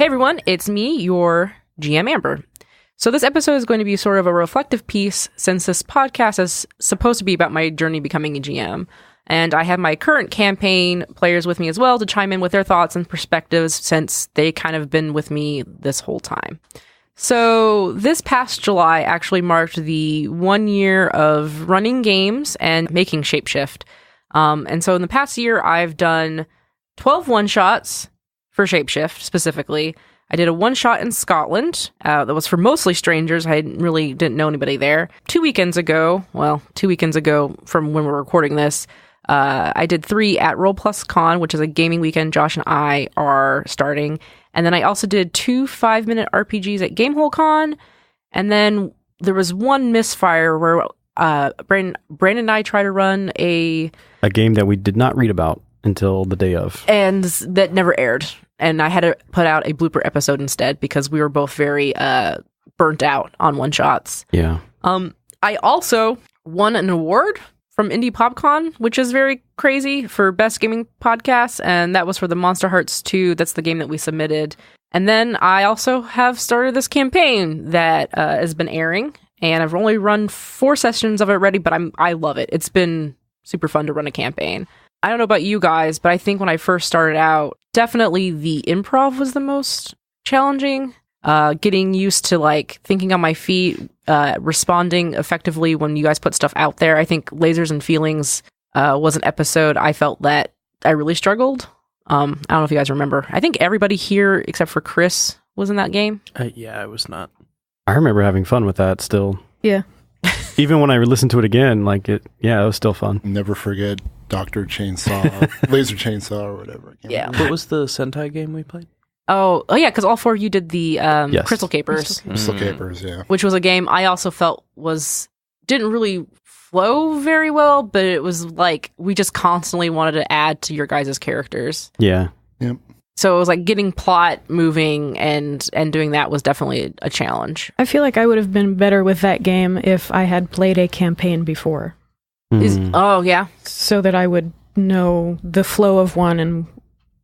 everyone, it's me, your GM Amber. So this episode is going to be sort of a reflective piece since this podcast is supposed to be about my journey becoming a GM. And I have my current campaign players with me as well to chime in with their thoughts and perspectives since they kind of been with me this whole time. So this past July actually marked the 1 year of running games and making Shapeshift. And so in the past year, I've done 12 one-shots for Shapeshift specifically. I did a one-shot in Scotland that was for mostly strangers. I really didn't know anybody there. 2 weekends ago from when we're recording this, I did 3 at Roll Plus Con, which is a gaming weekend Josh and I are starting. And then I also did 2 5-minute RPGs at Gamehole Con. And then there was one misfire where Brandon and I tried to run a game that we did not read about until the day of. And that never aired. And I had to put out a blooper episode instead because we were both very burnt out on one-shots. Yeah. I also won an award from Indie PopCon, which is very crazy for Best Gaming Podcast, and that was for the Monster Hearts 2. That's the game that we submitted. And then I also have started this campaign that has been airing, and I've only run 4 sessions of it already, but I love it. It's been super fun to run a campaign. I don't know about you guys, but I think when I first started out, definitely the improv was the most challenging. Getting used to like thinking on my feet, responding effectively when you guys put stuff out there. I think Lasers and Feelings was an episode I felt that I really struggled. I don't know if you guys remember. I think everybody here except for Chris was in that game. Yeah, I was not. I remember having fun with that still. Yeah. Even when I listened to it again, it was still fun. Never forget Dr. Chainsaw, Laser Chainsaw or whatever. Yeah. What was the Sentai game we played? Oh yeah, because all 4 of you did the Yes. Crystal Capers. Crystal Capers, yeah. Which was a game I also felt didn't really flow very well, but it was like we just constantly wanted to add to your guys' characters. Yeah. Yep. So it was like getting plot moving and doing that was definitely a challenge. I feel like I would have been better with that game if I had played a campaign before. Oh, yeah. So that I would know the flow of one and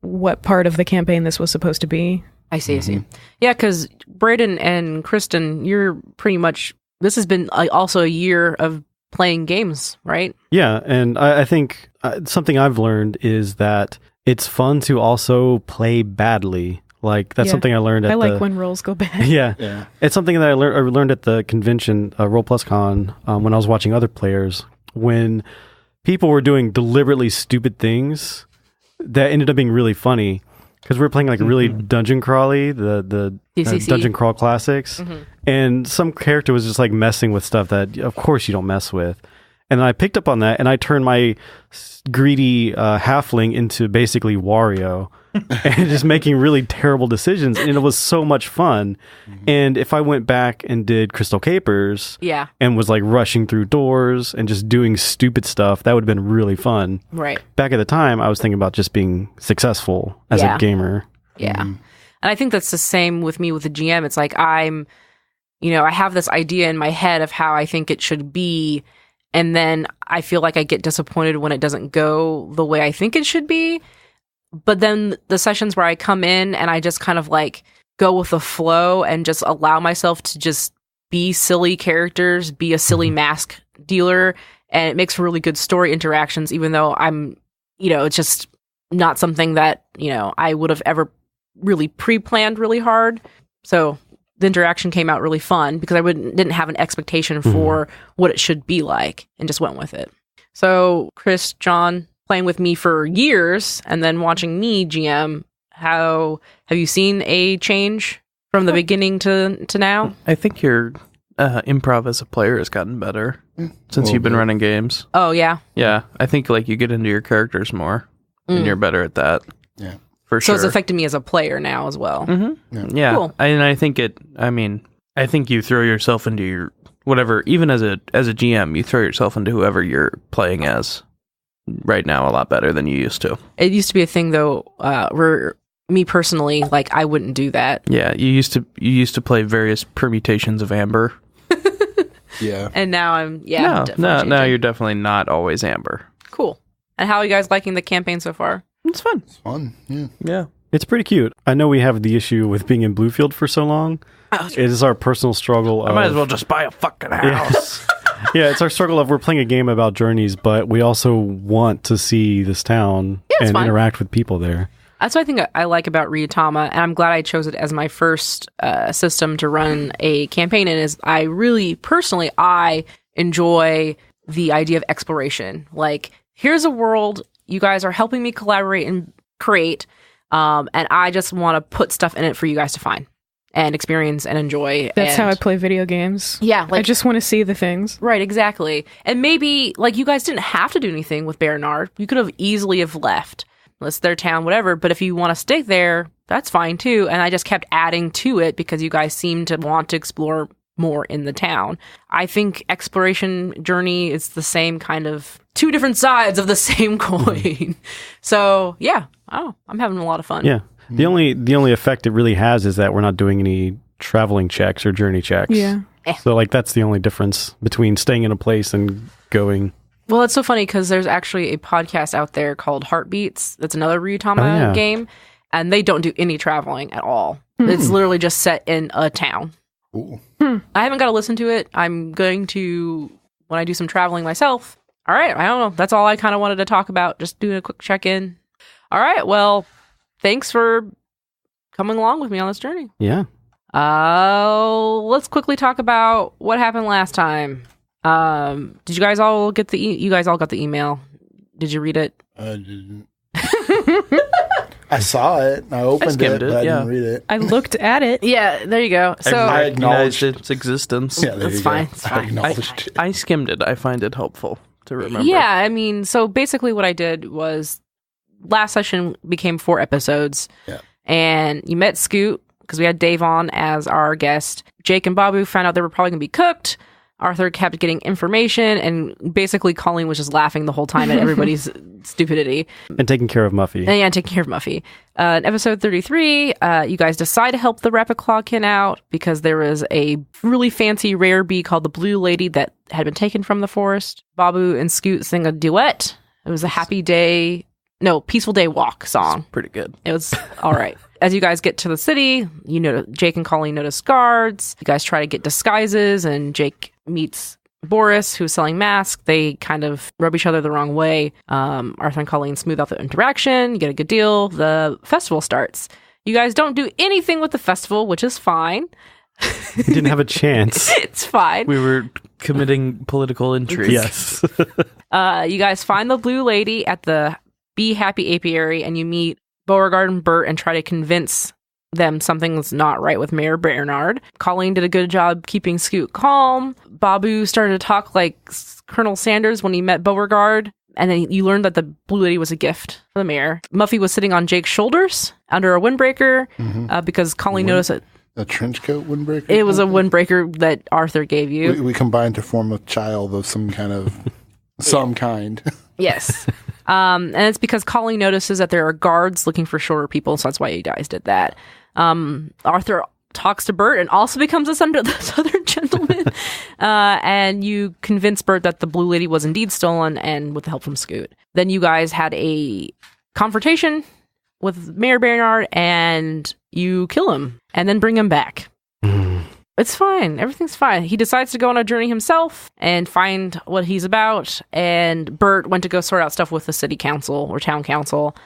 what part of the campaign this was supposed to be. I see. Yeah, because Braden and Kristen, you're pretty much... This has been also a year of playing games, right? Yeah, and I think something I've learned is that it's fun to also play badly. That's something I learned at when rolls go bad. Yeah. It's something that I learned at the convention, Roll Plus Con, when I was watching other players. When people were doing deliberately stupid things that ended up being really funny. Because we were playing really dungeon crawly, the dungeon crawl classics. Mm-hmm. And some character was just messing with stuff that, of course, you don't mess with. And I picked up on that, and I turned my greedy halfling into basically Wario, and just making really terrible decisions. And it was so much fun. Mm-hmm. And if I went back and did Crystal Capers, and was rushing through doors and just doing stupid stuff, that would have been really fun. Right. Back at the time, I was thinking about just being successful as a gamer. Yeah. Mm-hmm. And I think that's the same with me with the GM. It's I have this idea in my head of how I think it should be. And then I feel like I get disappointed when it doesn't go the way I think it should be. But then the sessions where I come in and I just kind of go with the flow and just allow myself to just be silly characters, be a silly mask dealer. And it makes for really good story interactions, even though I'm, it's just not something that, I would have ever really pre-planned really hard. So the interaction came out really fun because I didn't have an expectation for what it should be like and just went with it. So Chris, John, playing with me for years and then watching me GM, how have you seen a change from the beginning to now? I think your improv as a player has gotten better since you've been running games. Oh, yeah? Yeah, I think you get into your characters more and you're better at that. Yeah. For sure. So it's affected me as a player now as well. Mm-hmm. Yeah. Cool. And I think I think you throw yourself into your whatever, even as a GM, you throw yourself into whoever you're playing as right now a lot better than you used to. It used to be a thing though, where me personally, I wouldn't do that. Yeah, you used to play various permutations of Amber. Yeah. And now I'm now you're definitely not always Amber. Cool. And how are you guys liking the campaign so far? It's fun. It's fun. Yeah. Yeah. It's pretty cute. I know we have the issue with being in Bluefield for so long. It is our personal struggle. I might as well just buy a fucking house. Yeah, it's our struggle of we're playing a game about journeys, but we also want to see this town and fine. interact with people there. That's what I think I like about Ryuutama, and I'm glad I chose it as my first system to run a campaign in. Is I really, personally, I enjoy the idea of exploration. Like, here's a world, you guys are helping me collaborate and create, and I just want to put stuff in it for you guys to find and experience and enjoy. That's how I play video games. Yeah, I just want to see the things. Right, exactly. And maybe, like, you guys didn't have to do anything with Bernard. You could have easily have left. It's their town, whatever. But if you want to stay there, that's fine, too. And I just kept adding to it because you guys seem to want to explore more in the town. I think exploration journey is the same kind of two different sides of the same coin. So, yeah. Oh, I'm having a lot of fun. Yeah. The only effect it really has is that we're not doing any traveling checks or journey checks. Yeah. So like that's the only difference between staying in a place and going. Well, it's so funny because there's actually a podcast out there called Heartbeats. That's another Ryuutama game. And they don't do any traveling at all. It's literally just set in a town. Ooh. I haven't got to listen to it. I'm going to, when I do some traveling myself. All right. I don't know. That's all I kind of wanted to talk about. Just doing a quick check-in. All right. Well, thanks for coming along with me on this journey. Yeah. Let's quickly talk about what happened last time. Did you guys all get you guys all got the email? Did you read it? I didn't. I saw it. I opened it, but I didn't read it. I looked at it. Yeah, there you go. So I acknowledged its existence. Yeah, there That's you fine. go. It's I fine. acknowledged it. I skimmed it. I find it helpful to remember. yeah, I mean, so basically what I did was last session became 4 episodes. Yeah. And you met Scoot because we had Dave on as our guest. Jake and Babu found out they were probably going to be cooked. Arthur kept getting information, and basically Colleen was just laughing the whole time at everybody's stupidity. And taking care of Muffy. And yeah, taking care of Muffy. In episode 33, you guys decide to help the Rapid Clawkin out because there was a really fancy rare bee called the Blue Lady that had been taken from the forest. Babu and Scoot sing a duet. It was a Peaceful Day Walk song. Pretty good. It was all right. As you guys get to the city, Jake and Colleen notice guards. You guys try to get disguises, and Jake meets Boris, who's selling masks. They kind of rub each other the wrong way. Arthur and Colleen smooth out the interaction. You get a good deal. The festival starts. You guys don't do anything with the festival, which is fine. We didn't have a chance. It's fine. We were committing political intrigue. Yes. You guys find the Blue Lady at the Be Happy Apiary, and you meet Beauregard and Bert and try to convince them something's not right with Mayor Bernard. Colleen did a good job keeping Scoot calm. Babu started to talk like Colonel Sanders when he met Beauregard. And then you learned that the Blue Lady was a gift for the mayor. Muffy was sitting on Jake's shoulders under a windbreaker because Colleen noticed that A trench coat windbreaker? it was a windbreaker that Arthur gave you. We combined to form a child of some kind of... some kind. Yes. And it's because Colleen notices that there are guards looking for shorter people, so that's why you guys did that. Arthur talks to Bert and also becomes a Southern gentleman. And you convince Bert that the Blue Lady was indeed stolen, and with the help from Scoot. Then you guys had a confrontation with Mayor Bernard, and you kill him, and then bring him back. It's fine. Everything's fine. He decides to go on a journey himself and find what he's about. And Bert went to go sort out stuff with the city council or town council.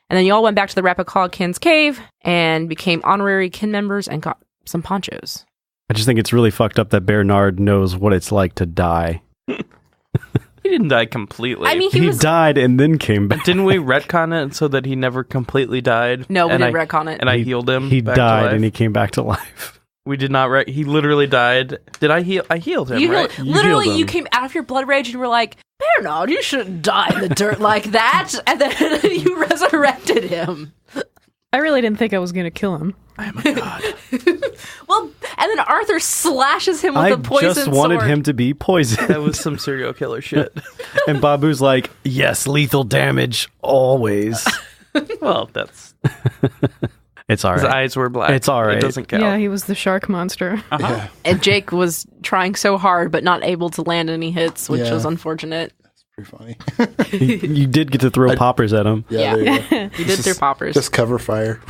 And then you all went back to the Rapid Clawkin's cave and became honorary kin members and got some ponchos. I just think it's really fucked up that Bernard knows what it's like to die. He didn't die completely. I mean, He died and then came back. Didn't we retcon it so that he never completely died? No, we didn't retcon it. And I healed him. He back to died life? and he came back to life. We did not. He literally died. Did I heal? I healed him, right? Literally, healed you him. came out of your blood rage and you were like, Bernard, you shouldn't die in the dirt like that. And then you resurrected him. I really didn't think I was going to kill him. I am a god. Well, and then Arthur slashes him with I a poison just wanted sword. him to be poisoned. That was some serial killer shit. And Babu's like, yes, lethal damage, always. Well, that's... It's all His right. eyes were black. It's all right. It doesn't count. Yeah, he was the shark monster. Yeah. And Jake was trying so hard, but not able to land any hits, which Yeah. was unfortunate. Pretty funny. You did get to throw poppers at him. Yeah. You did throw poppers. Just cover fire.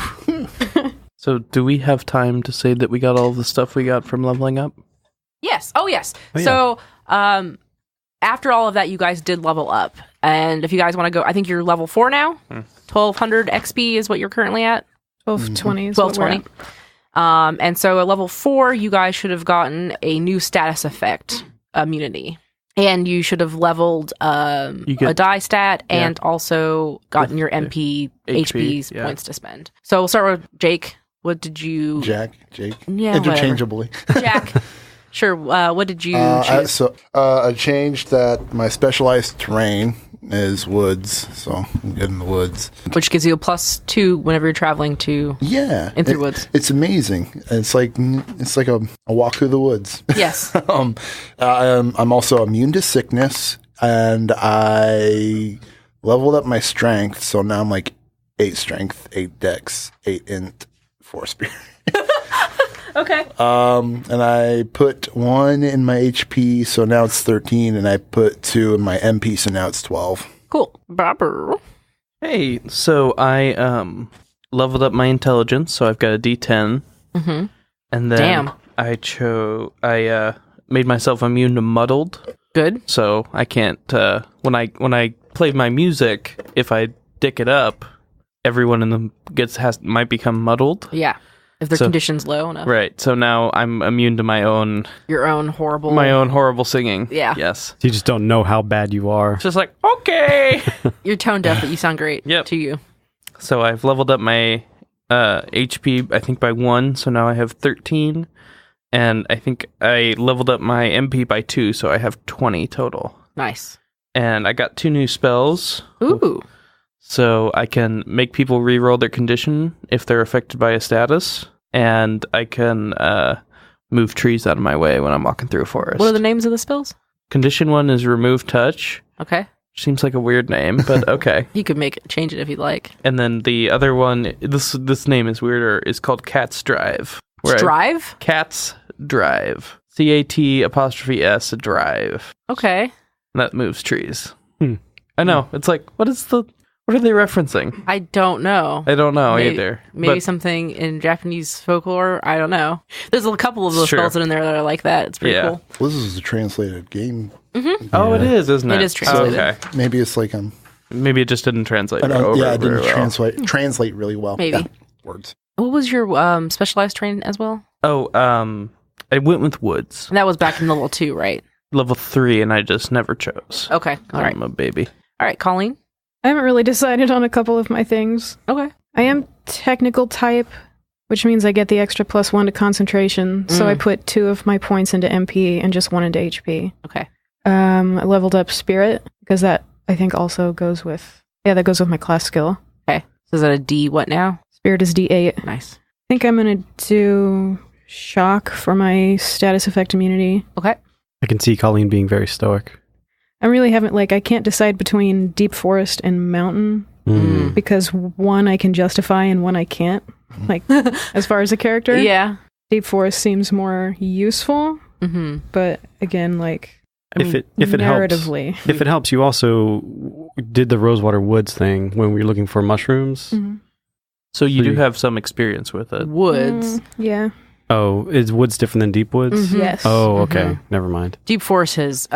So do we have time to say that we got all the stuff we got from leveling up? Yes. Oh, yes. Oh, yeah. So, after all of that, you guys did level up. And if you guys want to go, I think you're level 4 now. 1200 XP is what you're currently at. 1220 is what we're at. 1220. And so at level 4, you guys should have gotten a new status effect immunity. And you should have leveled a die stat and also gotten your MP, HP's points to spend. So we'll start with Jake. What did you... Jake. Yeah, interchangeably. Jack. Sure. What did you choose? I changed that my specialized terrain is woods, so I'm good in the woods. Which gives you a +2 whenever you're traveling to in through woods. It's amazing. It's like a walk through the woods. Yes. I'm also immune to sickness, and I leveled up my strength, so now I'm like 8 strength, 8 dex, 8 int, 4 spirit. Okay. And I put 1 in my HP, so now it's 13, and I put 2 in my MP, so now it's 12. Cool. Bobber. Hey, so I leveled up my intelligence, so I've got a D10. Mm-hmm. And then I made myself immune to muddled. Good. So I can't when I play my music, if I dick it up, everyone in the might become muddled. Yeah. If their condition's low enough. Right. So now I'm immune to your own horrible singing. Yeah. Yes. You just don't know how bad you are. It's just like, okay. You're tone deaf, but you sound great to you. So I've leveled up my HP, I think, by 1. So now I have 13. And I think I leveled up my MP by 2. So I have 20 total. Nice. And I got 2 new spells. Ooh. So I can make people re-roll their condition if they're affected by a status, and I can move trees out of my way when I'm walking through a forest. What are the names of the spells? Condition 1 is Remove Touch. Okay. Seems like a weird name, but okay. You could change it if you'd like. And then the other one, this name is weirder, is called Cat's Drive. Drive? Cat's Drive. CAT''S drive. Okay. And that moves trees. I know. It's like, what are they referencing? I don't know. I don't know either. Maybe something in Japanese folklore. I don't know. There's a couple of those spells in there that are like that. It's pretty cool. Well, this is a translated game. Mm-hmm. Oh, it is, isn't it? It is translated. Okay. Maybe it's like Maybe it just didn't translate. it didn't translate really well. Maybe words. What was your specialized training as well? Oh, I went with woods. And that was back in level 2, right? Level 3, and I just never chose. Okay. All right. I'm a baby. All right, Colleen. I haven't really decided on a couple of my things. Okay. I am technical type, which means I get the extra +1 to concentration. So I put 2 of my points into MP and just 1 into HP. Okay. I leveled up spirit because that I think also goes with that goes with my class skill. Okay. So is that a D what now? Spirit is D8. Nice. I think I'm gonna do shock for my status effect immunity. Okay. I can see Colleen being very stoic. I really haven't, I can't decide between deep forest and mountain because one I can justify and one I can't. As far as a character. Yeah. Deep forest seems more useful, but again, if it narratively. helps, if it helps, you also did the Rosewater Woods thing when we were looking for mushrooms. Mm-hmm. So you do have some experience with it. Woods. Yeah. Oh, is woods different than deep woods? Mm-hmm. Yes. Oh, okay. Never mind. Deep forest is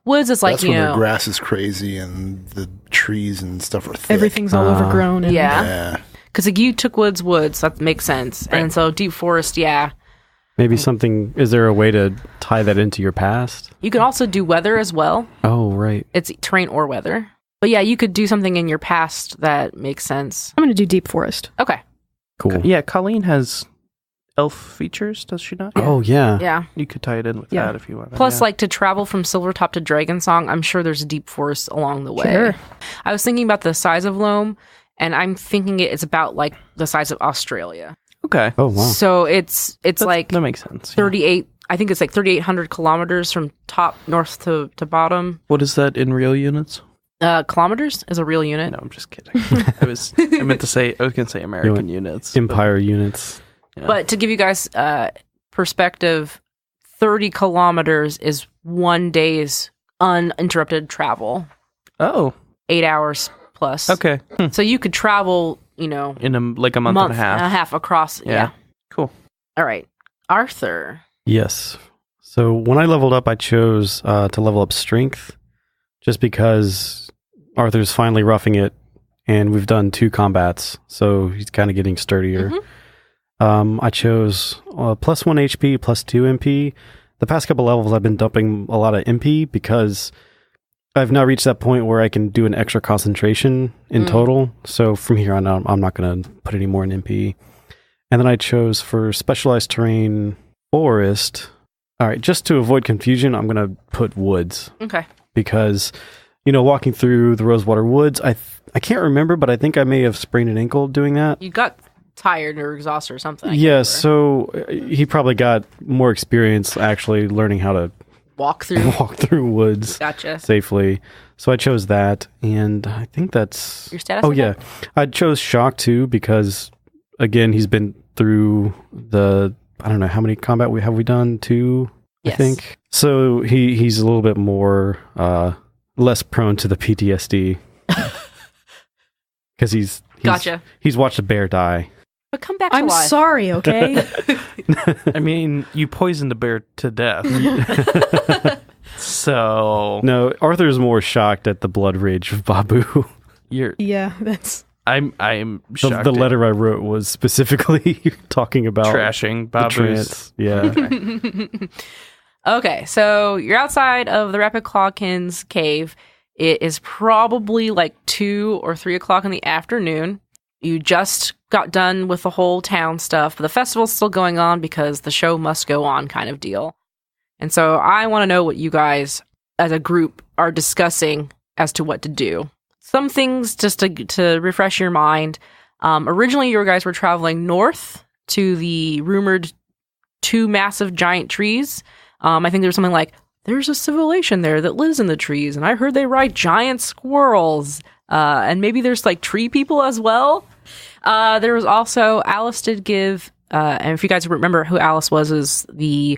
woods is That's when the grass is crazy and the trees and stuff are thick. Everything's all overgrown. And yeah. Because you took woods, that makes sense. Right. And so deep forest, Maybe something, is there a way to tie that into your past? You can also do weather as well. Oh, right. It's terrain or weather. But yeah, you could do something in your past that makes sense. I'm going to do deep forest. Okay. Cool. Yeah, Colleen has elf features, does she not? Oh, yeah. Yeah. You could tie it in with that if you want. Plus, to travel from Silvertop to Dragonsong, I'm sure there's a deep forest along the way. Sure. I was thinking about the size of Loam, and I'm thinking it's about the size of Australia. Okay. Oh, wow. So it's that makes sense. 38. I think it's 3,800 kilometers from top north to bottom. What is that in real units? Kilometers is a real unit. No, I'm just kidding. I was going to say American units. Empire units. Yeah. But to give you guys perspective, 30 kilometers is 1 day's uninterrupted travel Oh, 8 hours plus. okay. So you could travel, In a month and a half. across. Yeah. Cool. All right. Arthur. Yes. So when I leveled up, I chose to level up strength just because Arthur's finally roughing it and we've done 2 combats. So he's kind of getting sturdier. I chose plus 1 HP, plus 2 MP. The past couple levels, I've been dumping a lot of MP because I've now reached that point where I can do an extra concentration in total. So from here on out, I'm not going to put any more in MP. And then I chose for specialized terrain forest. All right, just to avoid confusion, I'm going to put woods. Okay. Because, walking through the Rosewater Woods, I can't remember, but I think I may have sprained an ankle doing that. You got tired or exhausted or something. Yeah, so he probably got more experience actually learning how to walk through woods safely. So I chose that, and I think that's... Your status? Oh, yeah. I chose shock, too, because, again, he's been through the... I don't know, how many combat have we done? 2, yes. I think. So he's a little bit more... less prone to the PTSD. Because he's watched a bear die. But come back to I'm life. sorry, okay? I mean, you poisoned a bear to death. So... No, Arthur's more shocked at the blood rage of Babu. Yeah, that's... I'm shocked. The letter I wrote was specifically talking about... Trashing Babu's... Yeah. Okay, so you're outside of the Rapid Clawkins cave. It is probably like 2 or 3 o'clock in the afternoon. You just got done with the whole town stuff, but the festival's still going on because the show must go on kind of deal. And so I want to know what you guys as a group are discussing as to what to do. Some things just to refresh your mind. Originally, you guys were traveling north to the rumored 2 massive giant trees. I think there was something like, there's a civilization there that lives in the trees, and I heard they ride giant squirrels. And maybe there's like tree people as well. There was also, Alice did give, and if you guys remember who Alice was, is you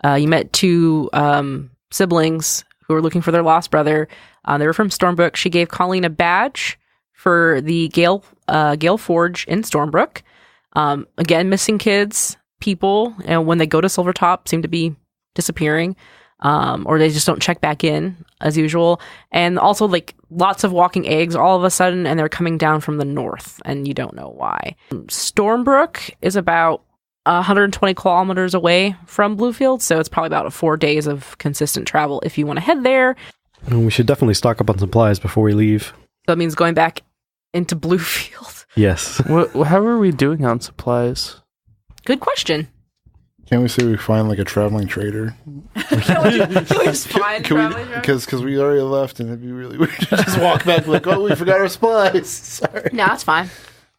met 2 siblings who were looking for their lost brother. They were from Stormbrook. She gave Colleen a badge for the Gale Forge in Stormbrook. Again, missing kids, people, and when they go to Silvertop, seem to be disappearing. Or they just don't check back in as usual. And also like lots of walking eggs all of a sudden, and they're coming down from the north and you don't know why. Stormbrook is about 120 kilometers away from Bluefield, so it's probably about 4 days of consistent travel if you want to head there. We should definitely stock up on supplies before we leave. So it means going back into Bluefield. Yes. How are we doing on supplies? Good question. Can't we say we find like a traveling trader? Can we just find traveling trader? Because we already left, and it'd be really weird to just walk back like, oh, we forgot our supplies. Sorry. No, that's fine.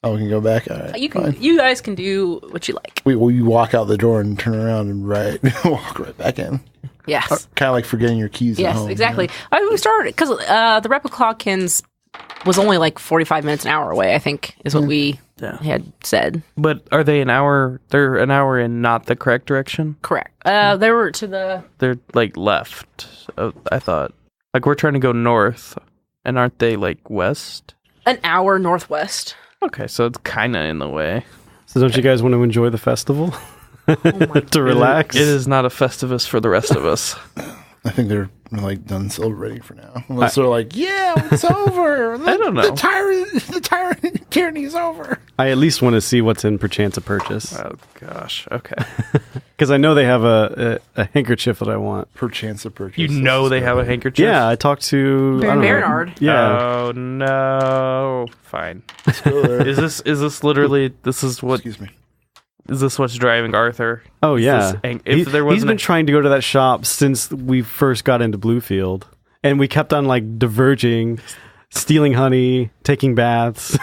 Oh, we can go back. All right, you guys can do what you like. You walk out the door and turn around and walk right back in. Yes. Kind of like forgetting your keys. Yes, at home, exactly. You know? We started because the Repliclawkins was only like 45 minutes, an hour away, I think, is what we had said. But are they an hour? They're an hour in not the correct direction? Correct. They were to the... They're like left, I thought. Like we're trying to go north, and aren't they like west? An hour northwest. Okay, so it's kind of in the way. So don't you guys want to enjoy the festival? Oh my to relax? It is not a Festivus for the rest of us. I think they're like done celebrating for now. Unless they're like, yeah, it's over. I don't know. The tyrant tyranny is over. I at least want to see what's in Perchance a Purchase. Oh gosh, okay. Because I know they have a handkerchief that I want. Perchance a Purchase. You know they have a handkerchief? Yeah, I talked to Bernard. Yeah. Oh no. Fine. Let's go there. Is this literally what Excuse me. is this what's driving Arthur? Oh yeah. If there wasn't he's been trying to go to that shop since we first got into Bluefield, and we kept on like diverging, stealing honey, taking baths.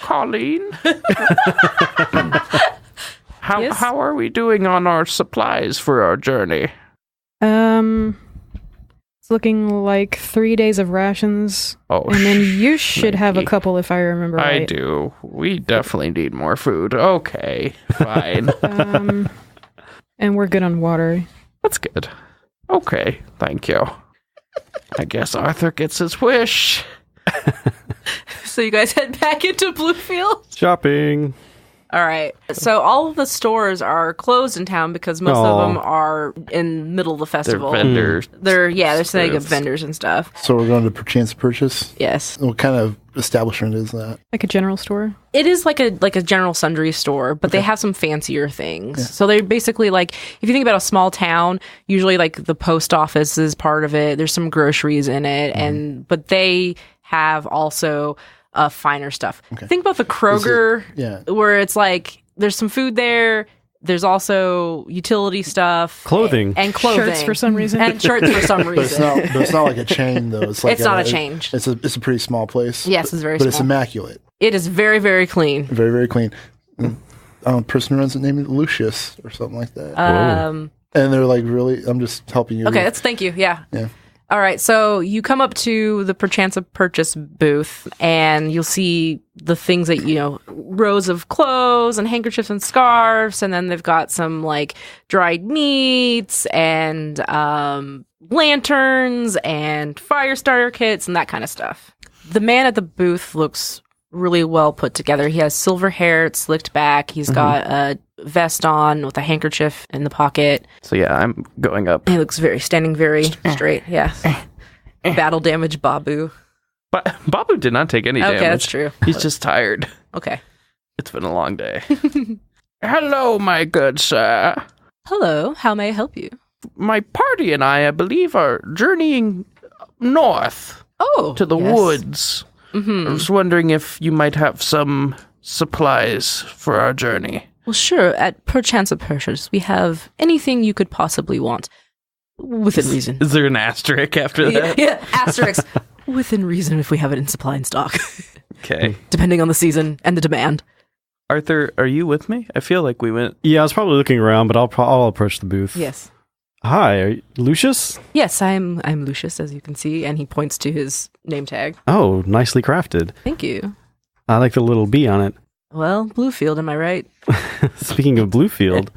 Colleen? Yes? How are we doing on our supplies for our journey? It's looking like 3 days of rations. Oh, And then you should have a Schmanky. couple if I remember right. I do. We definitely need more food. Okay, fine. And we're good on water. That's good. Okay, thank you. I guess Arthur gets his wish. So you guys head back into Bluefield? Shopping. All right. So all of the stores are closed in town because most of them are in the middle of the They're festival. vendors. They're setting up vendors and stuff. So we're going to perchance purchase. Yes. What kind of establishment is that? Like a general store. It is like a general sundry store, but they have some fancier things. So they're basically like, if you think about a small town, usually like the post office is part of it. There's some groceries in it, but they have also finer stuff. Think about the Kroger, where it's like there's some food there. There's also utility stuff, Clothing. and clothing Shirts for some reason. and shirts for some But it's reason. not like a chain though. It's like It's not a chain. It's a pretty small place. Yes, it's very but small. it's immaculate. It is very, very clean. Very, very clean. Person runs it named Lucius or something like that. Um, and they're like, really, I'm just helping you. okay, thank you. Yeah. Yeah. All right, so you come up to the Perchance of Purchase booth, and you'll see the things that, rows of clothes and handkerchiefs and scarves, and then they've got some, like, dried meats and lanterns and fire starter kits and that kind of stuff. The man at the booth looks really well put together. He has silver hair, it's slicked back. He's got a vest on with a handkerchief in the pocket. So yeah, I'm going up. He looks standing very straight. Yeah. Battle damage Babu. But Babu did not take any damage. Okay, that's true. He's just tired. Okay. It's been a long day. Hello, my good sir. Hello, how may I help you? My party and I believe, are journeying north Oh, to the yes. woods. I was wondering if you might have some supplies for our journey. Well, sure. At Perchance of Purchase, we have anything you could possibly want. Within reason. Is there an asterisk after that? Yeah, asterisk. Within reason if we have it in supply and stock. Okay. Depending on the season and the demand. Arthur, are you with me? I feel like we went... Yeah, I was probably looking around, but I'll approach the booth. Yes. Hi, are you Lucius? Yes, I'm Lucius, as you can see, and he points to his name tag. Oh, nicely crafted. Thank you. I like the little bee on it. Well, Bluefield, am I right? Speaking of Bluefield,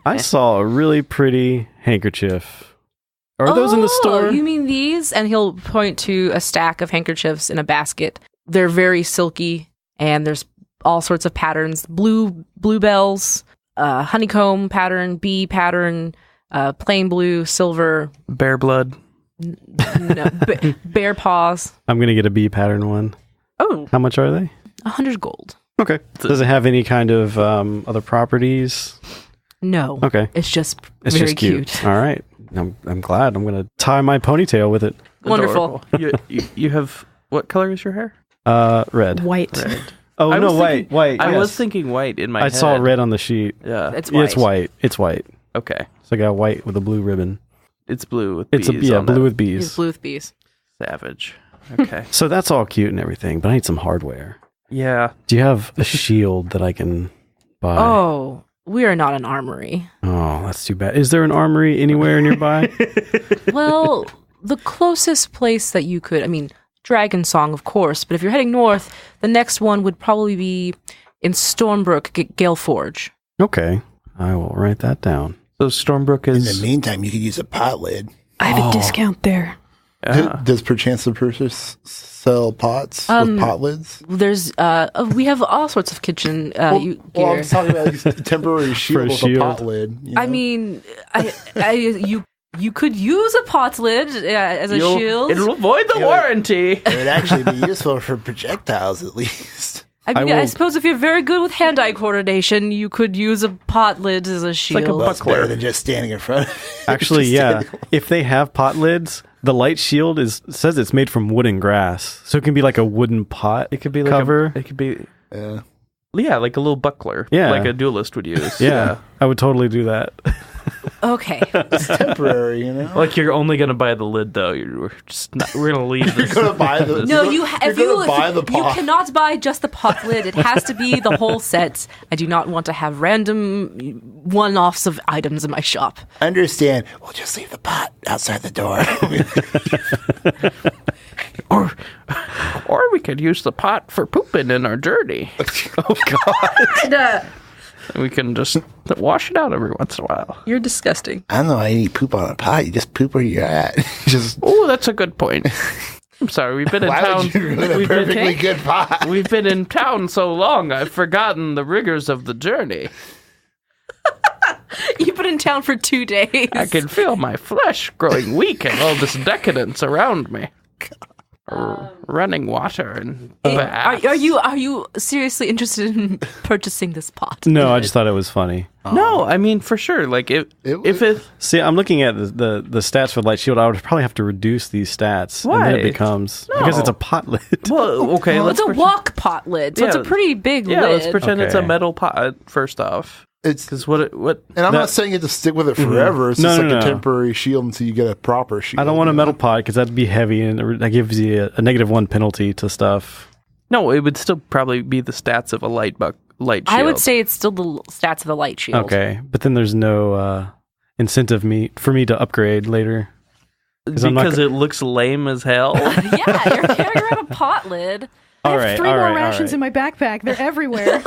I saw a really pretty handkerchief. Are those in the store? You mean these? And he'll point to a stack of handkerchiefs in a basket. They're very silky, and there's all sorts of patterns. Bluebells, honeycomb pattern, bee pattern, plain blue, silver. Bear blood. No, bear paws. I'm going to get a bee pattern one. Oh, How much are they? 100 gold. Okay. Does it have any kind of other properties? No. Okay. It's just It's very just cute. All right. I'm glad. I'm going to tie my ponytail with it. Wonderful. Adorable. you have... What color is your hair? Red. White. Oh, I no, was white. White. I yes. was thinking white in my I head. saw red on the sheet. Yeah. It's Yeah, white. it's white. It's white. Okay. So I got white with a blue ribbon. It's blue with It's bees on blue it. with bees. It's blue with bees. Savage. Okay. So that's all cute and everything, but I need some hardware. Yeah. Do you have a shield that I can buy? Oh, we are not an armory. Oh, that's too bad. Is there an armory anywhere nearby? Well, the closest place that you could, Dragon Song, of course, but if you're heading north, the next one would probably be in Stormbrook, Gale Forge. Okay. I will write that down. So Stormbrook In is... the meantime, you could use a pot lid. I have a discount there. Does Perchance the Purchase sell pots with pot lids? There's, we have all sorts of kitchen gear. Well, I'm talking about a temporary shield with a pot lid. You know? You could use a pot lid as a shield. It'll avoid the warranty. It would actually be useful for projectiles, at least. I suppose if you're very good with hand-eye coordination, you could use a pot lid as a shield. like a That's buckler. better than just standing in front of it. Actually, Just yeah. standing- If they have pot lids, the light shield says it's made from wood and grass. So it can be like a wooden pot It could be like cover. it could be... Yeah. Yeah, like a little buckler. Yeah. Like a duelist would use. Yeah, I would totally do that. Okay. It's temporary, you know? Like you're only gonna buy the lid though. We're gonna leave this. You're gonna buy the... No, you're gonna buy the you pot. cannot buy just the pot lid. It has to be the whole set. I do not want to have random one-offs of items in my shop. Understand. We'll just leave the pot outside the door. Or we could use the pot for pooping in our journey. Oh, God. We can just wash it out every once in a while. You're disgusting. I don't know why you put poop on a pot. You just poop where you're at. Just Oh, that's a good point. I'm sorry, we've been in why town. would you ruin a perfectly good pot? We've been in town so long, I've forgotten the rigors of the journey. You've been in town for 2 days. I can feel my flesh growing weak and all this decadence around me. Running water and baths. Are you seriously interested in purchasing this pot? No, I just thought it was funny. No, I mean for sure. Like if it See, I'm looking at the stats for Light Shield. I would probably have to reduce these stats. And then Why? it becomes because it's a pot lid. well, okay, Well, let's it's a wok pot lid, so it's a Yeah. pretty big lid. let's pretend it's a Okay. metal pot first off. It's Because what and I'm that- not saying you have to stick with it forever. It's No, just no, like no. a temporary shield until you get a proper shield. I don't want a metal pot because that'd be heavy and that gives you a -1 penalty to stuff. No, it would still probably be the stats of a light shield. I would say it's still the stats of the light shield. Okay, but then there's no incentive for me to upgrade later. because I'm not it looks lame as hell. Yeah, you're carrying around a pot lid. I All have right, 3 all more right, all rations right. in my backpack. They're everywhere.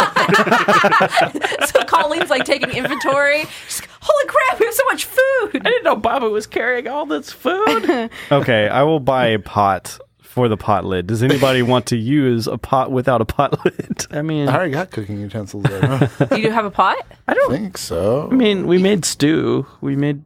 So Colleen's like taking inventory. She's like, holy crap, we have so much food. I didn't know Baba was carrying all this food. Okay, I will buy a pot for the pot lid. Does anybody want to use a pot without a pot lid? I mean, I already got cooking utensils there. You do have a pot? I think so. I mean, we made stew. We made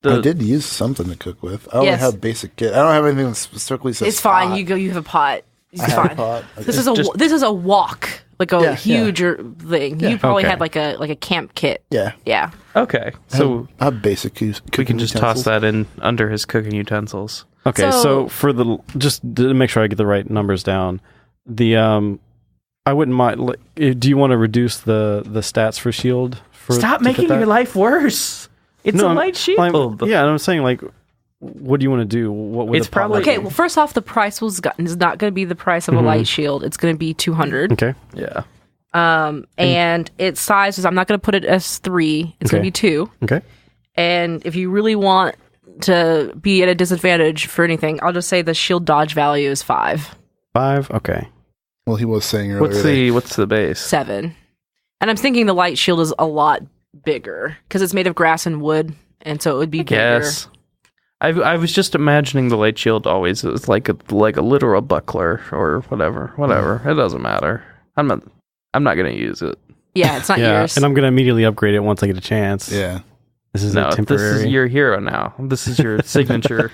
I did use something to cook with. I only Yes. have basic kit. I don't have anything that specifically says It's fine. pot. You have a pot. It's I have fine. a pot. This is a wok, like a Yeah, huger thing. You probably Okay. had like a camp kit. Yeah. Yeah. Okay, so I have basic cooking we can just toss utensils. that in under his cooking utensils. Okay, So- so for just to make sure I get the right numbers down, I wouldn't mind. Do you want to reduce the stats for shield? Stop to fit making that? your life worse. It's No, a I'm- light shield. Yeah, and I'm saying like, what do you want to do? What would It's the pot probably- lid Okay, be? well, first off, the price is not going to be the price of a light shield. It's going to be 200. Okay. Yeah. And its size is, I'm not going to put it as 3. It's going Okay. to be 2. Okay. And if you really want to be at a disadvantage for anything, I'll just say the shield dodge value is 5, 5. Okay. Well, he was saying earlier. What's the base? 7. And I'm thinking the light shield is a lot bigger because it's made of grass and wood, and so it would be bigger. Yes. I was just imagining the light shield always as like a literal buckler or whatever. It doesn't matter. I'm not gonna use it. Yeah, it's not Yeah, yours. and I'm gonna immediately upgrade it once I get a chance. Yeah. This is No, a temporary this is your hero now. This is your signature.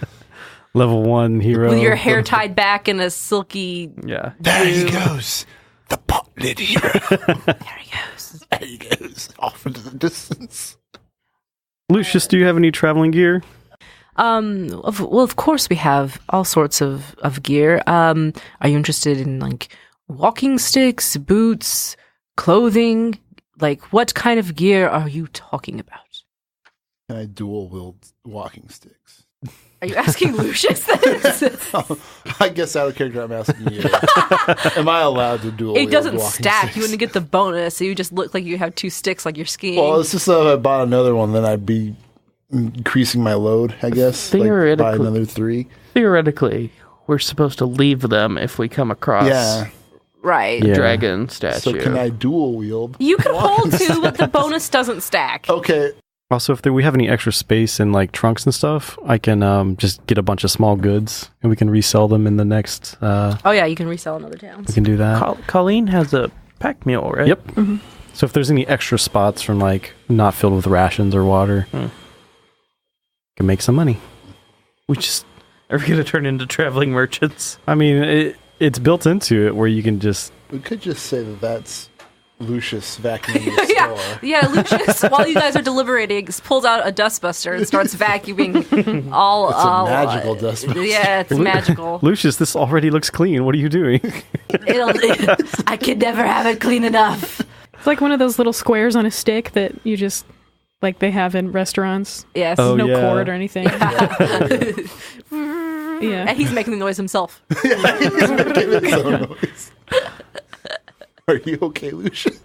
level 1 hero. With your hair tied back in a silky. Yeah. There he goes. The pot lid hero. There he goes. There he goes. Off into the distance. Lucius, do you have any traveling gear? Of course we have all sorts of gear. Are you interested in like walking sticks, boots, clothing? Like what kind of gear are you talking about? Can I dual wield walking sticks? Are you asking Lucius this? I guess out of character, I'm asking you. Am I allowed to dual It wield doesn't walking stack. sticks? You wouldn't get the bonus. So you just look like you have 2 sticks like you're skiing. Well, it's just that if I bought another one, then I'd be increasing my load, I guess. Like, Theoretically. buy another 3. Theoretically, we're supposed to leave them if we come across Yeah. right. Yeah. dragon statue. So can I dual wield? You can hold 2, but the bonus doesn't stack. Okay. Also, if we have any extra space in like trunks and stuff, I can just get a bunch of small goods and we can resell them in the next. Oh yeah, you can resell in other towns. We can do that. Colleen has a pack mule, right? Yep. So if there's any extra spots from like not filled with rations or water, can make some money. We just are going to turn into traveling merchants. I mean, it's built into it where you can just. We could just say that that's Lucius vacuuming the Yeah, store. yeah. Lucius, while you guys are deliberating, pulls out a dustbuster and starts vacuuming all. It's a magical dustbuster. Yeah, it's magical. Lucius, this already looks clean. What are you doing? I could never have it clean enough. It's like one of those little squares on a stick that you just, like they have in restaurants. Yes. Oh, No yeah. cord or anything. Yeah. And he's making the noise himself. Are you okay, Lucius?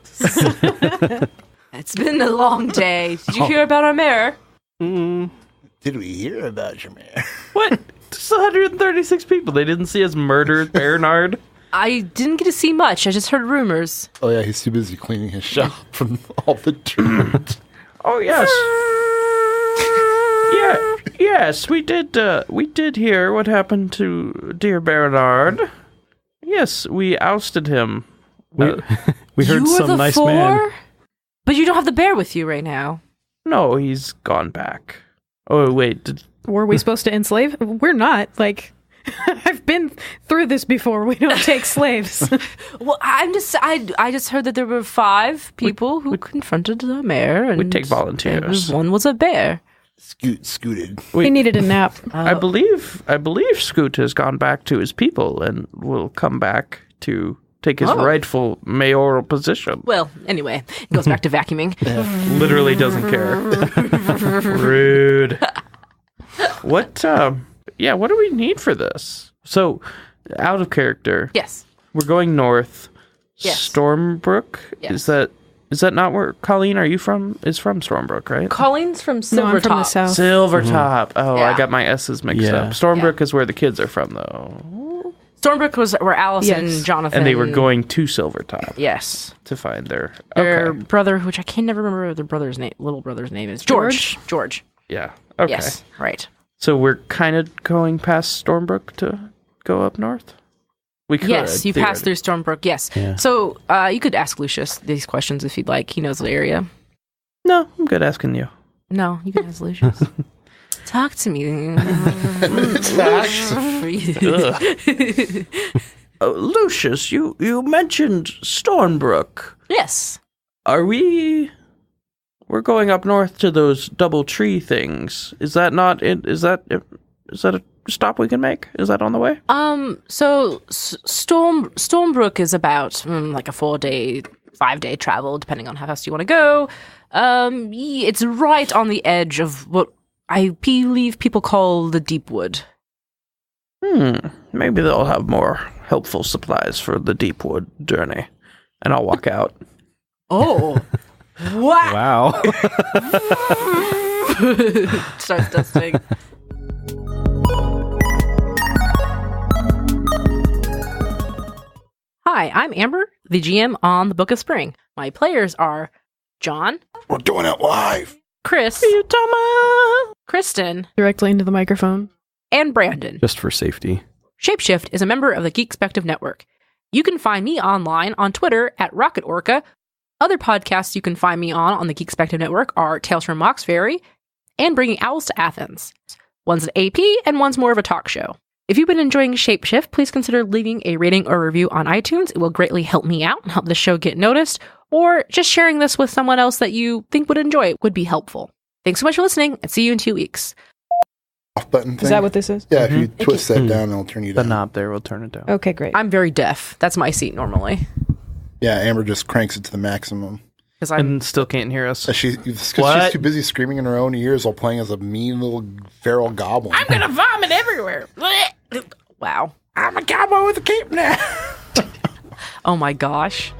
It's been a long day. Did you hear about our mayor? Did we hear about your man? What? Just 136 people. They didn't see us murder Bernard. I didn't get to see much. I just heard rumors. Oh yeah, he's too busy cleaning his shop from all the dirt. Oh yes. Yes, we did hear what happened to dear Bernard. Yes, we ousted him. We heard You were some the nice four? man. But you don't have the bear with you right now. No, he's gone back. Oh wait, Were we supposed to enslave? We're not. Like, I've been through this before. We don't take slaves. Well, I just heard that there were 5 people who confronted the mayor, and we take volunteers. One was a bear. Scooted. He needed a nap. I believe Scoot has gone back to his people and will come back to take his rightful mayoral position. Well, anyway, it goes back to vacuuming. Literally doesn't care. Rude. What do we need for this? So, out of character. Yes. We're going north. Yes. Stormbrook? Yes. Is that not where Colleen are you from? Is from Stormbrook, right? Colleen's from No, I'm Silvertop. from the south. Silvertop. Oh, Yeah. I got my S's mixed Yeah. up. Stormbrook is where the kids are from though. Stormbrook was where Alice Yes. and Jonathan... And they were going to Silvertop Yes. to find their Their brother, which I can never remember what their brother's name, little brother's name is. George. Yeah. Okay. Yes, right. So we're kind of going past Stormbrook to go up north? We could. Yes, you passed through Stormbrook, yes. Yeah. So you could ask Lucius these questions if you'd like. He knows the area. No, I'm good asking you. No, you can ask Lucius. Talk to me. Lucius, you mentioned Stormbrook. Yes. Are we're going up north to those double tree things. Is that not it? Is that a stop we can make? Is that on the way? So Stormbrook is about like a 5-day travel, depending on how fast you want to go. It's right on the edge of what I believe people call the Deep Wood. Maybe they'll have more helpful supplies for the Deepwood journey. And I'll walk out. Oh. Wow. Wow. Starts dusting. Hi, I'm Amber, the GM on the Book of Spring. My players are John, We're doing it live. Chris, Ryuutama! Kristen, Directly into the microphone. and Brandon. Just for safety. Shapeshift is a member of the Geekspective Network. You can find me online on Twitter at Rocket Orca. Other podcasts you can find me on the Geekspective Network are Tales from Mox Ferry and Bringing Owls to Athens. One's an AP and one's more of a talk show. If you've been enjoying Shapeshift, please consider leaving a rating or review on iTunes. It will greatly help me out and help the show get noticed, or just sharing this with someone else that you think would enjoy it would be helpful. Thanks so much for listening, and see you in 2 weeks. Off button thing. Is that what this is? Yeah, if you twist that down, it'll turn you The down. knob there will turn it down. Okay, great. I'm very deaf. That's my seat normally. Yeah, Amber just cranks it to the maximum. Because I'm And still can't hear us. She's too busy screaming in her own ears while playing as a mean little feral goblin. I'm gonna vomit everywhere. Wow. I'm a cowboy with a cape now. Oh my gosh.